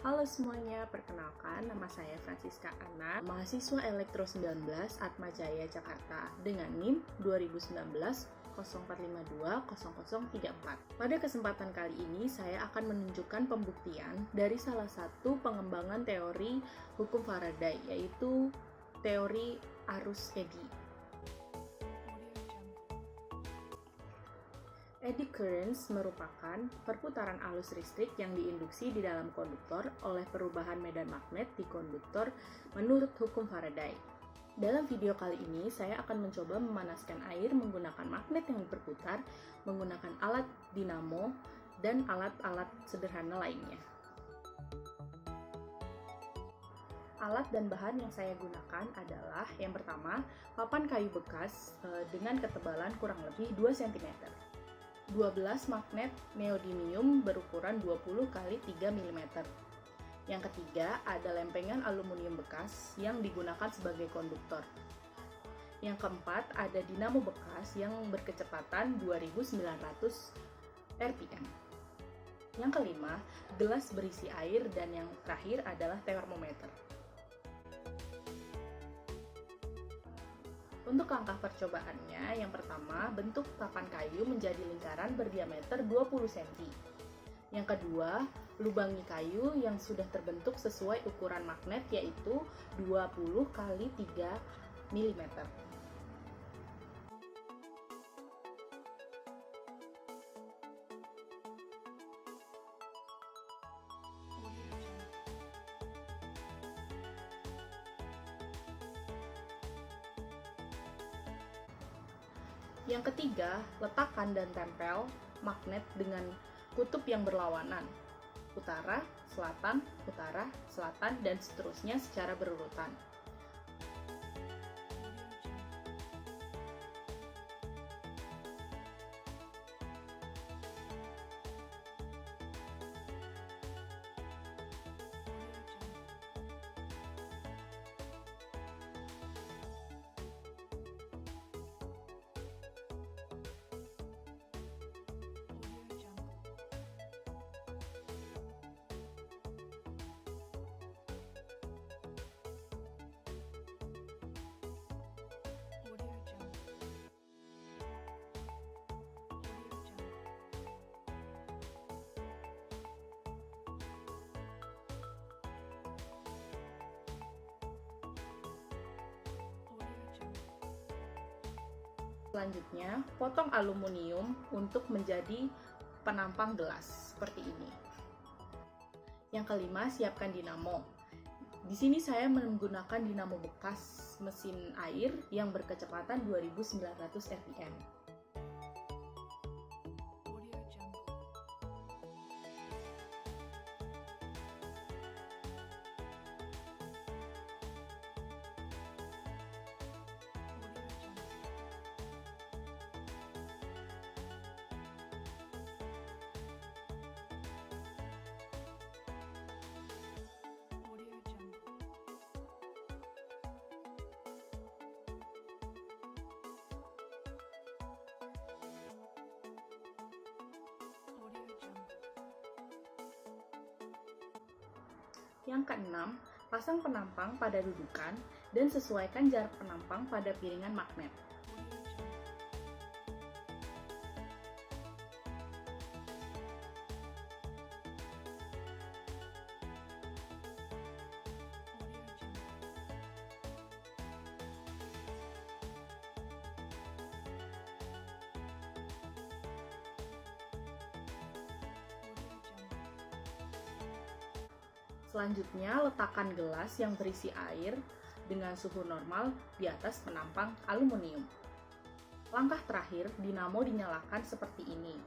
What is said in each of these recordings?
Halo semuanya, perkenalkan nama saya Francisca Anna, mahasiswa Elektro 19 Atmajaya Jakarta dengan NIM 2019 04520034. Pada kesempatan kali ini saya akan menunjukkan pembuktian dari salah satu pengembangan teori hukum Faraday, yaitu teori arus eddy. Eddy currents merupakan perputaran arus listrik yang diinduksi di dalam konduktor oleh perubahan medan magnet di konduktor menurut hukum Faraday. Dalam video kali ini, saya akan mencoba memanaskan air menggunakan magnet yang berputar, menggunakan alat dinamo, dan alat-alat sederhana lainnya. Alat dan bahan yang saya gunakan adalah yang pertama, papan kayu bekas dengan ketebalan kurang lebih 2 cm. 12 magnet neodymium berukuran 20 x 3 mm. Yang ketiga, ada lempengan aluminium bekas yang digunakan sebagai konduktor. Yang keempat, ada dinamo bekas yang berkecepatan 2900 rpm. Yang kelima, gelas berisi air, dan yang terakhir adalah termometer. Untuk langkah percobaannya, yang pertama, bentuk papan kayu menjadi lingkaran berdiameter 20 cm. Yang kedua, lubangi kayu yang sudah terbentuk sesuai ukuran magnet, yaitu 20 x 3 mm. Yang ketiga, letakkan dan tempel magnet dengan kutub yang berlawanan, utara, selatan, dan seterusnya secara berurutan. Selanjutnya, potong aluminium untuk menjadi penampang gelas seperti ini. Yang kelima, siapkan dinamo. Di sini saya menggunakan dinamo bekas mesin air yang berkecepatan 2900 rpm. Yang keenam, pasang penampang pada dudukan dan sesuaikan jarak penampang pada piringan magnet. Selanjutnya, letakkan gelas yang berisi air dengan suhu normal di atas penampang aluminium. Langkah terakhir, dinamo dinyalakan seperti ini.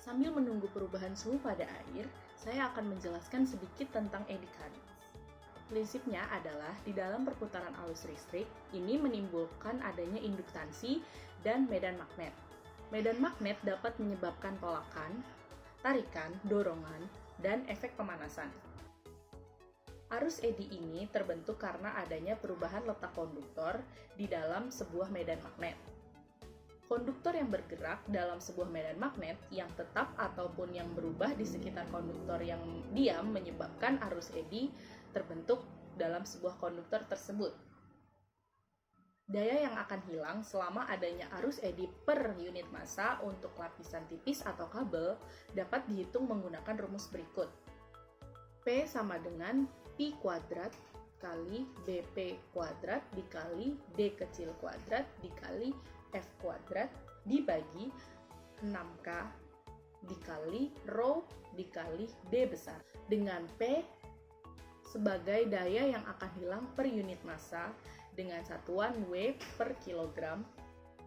Sambil menunggu perubahan suhu pada air, saya akan menjelaskan sedikit tentang eddy current. Prinsipnya adalah di dalam perputaran arus listrik, ini menimbulkan adanya induktansi dan medan magnet. Medan magnet dapat menyebabkan tolakan, tarikan, dorongan, dan efek pemanasan. Arus eddy ini terbentuk karena adanya perubahan letak konduktor di dalam sebuah medan magnet. Konduktor yang bergerak dalam sebuah medan magnet yang tetap ataupun yang berubah di sekitar konduktor yang diam menyebabkan arus eddy terbentuk dalam sebuah konduktor tersebut. Daya yang akan hilang selama adanya arus eddy per unit massa untuk lapisan tipis atau kabel dapat dihitung menggunakan rumus berikut. P sama dengan Pi kuadrat kali BP kuadrat dikali D kecil kuadrat dikali F kuadrat dibagi 6K dikali Rho dikali D besar, dengan P sebagai daya yang akan hilang per unit massa dengan satuan W per kilogram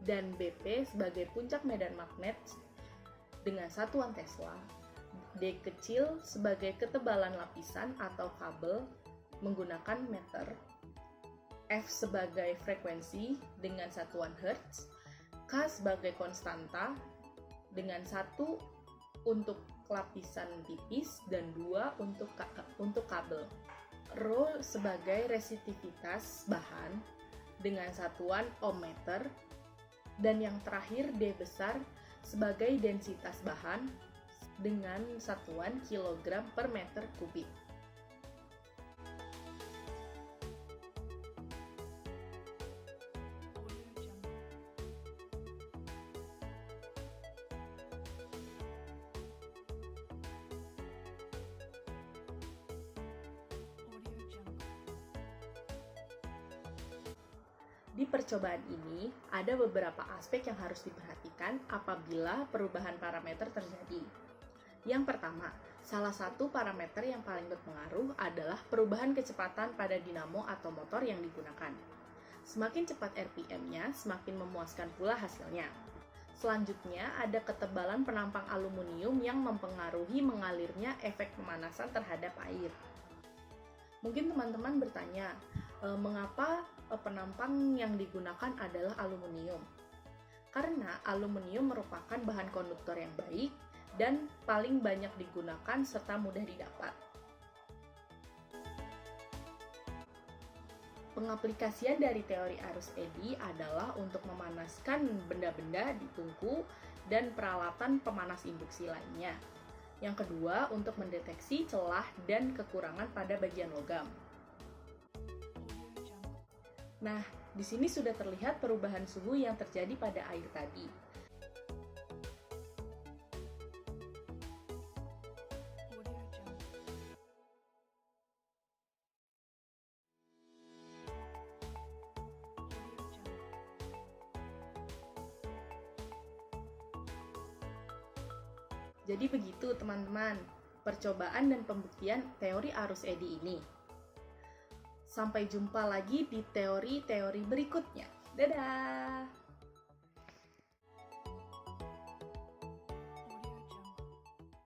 dan BP sebagai puncak medan magnet dengan satuan Tesla, D kecil sebagai ketebalan lapisan atau kabel menggunakan meter, F sebagai frekuensi dengan satuan Hertz, K sebagai konstanta dengan 1 untuk lapisan tipis dan 2 untuk kabel, Rho sebagai resistitivitas bahan dengan satuan ohmmeter, dan yang terakhir D besar sebagai densitas bahan dengan satuan kilogram per meter kubik. Di percobaan ini, ada beberapa aspek yang harus diperhatikan apabila perubahan parameter terjadi. Yang pertama, salah satu parameter yang paling berpengaruh adalah perubahan kecepatan pada dinamo atau motor yang digunakan. Semakin cepat RPM-nya, semakin memuaskan pula hasilnya. Selanjutnya, ada ketebalan penampang aluminium yang mempengaruhi mengalirnya efek pemanasan terhadap air. Mungkin teman-teman bertanya, mengapa penampang yang digunakan adalah aluminium? Karena aluminium merupakan bahan konduktor yang baik dan paling banyak digunakan serta mudah didapat. Pengaplikasian dari teori arus eddy adalah untuk memanaskan benda-benda di tungku dan peralatan pemanas induksi lainnya. Yang kedua, untuk mendeteksi celah dan kekurangan pada bagian logam. Nah, di sini sudah terlihat perubahan suhu yang terjadi pada air tadi. Jadi begitu teman-teman, percobaan dan pembuktian teori arus eddy ini. Sampai jumpa lagi di teori-teori berikutnya. Dadah!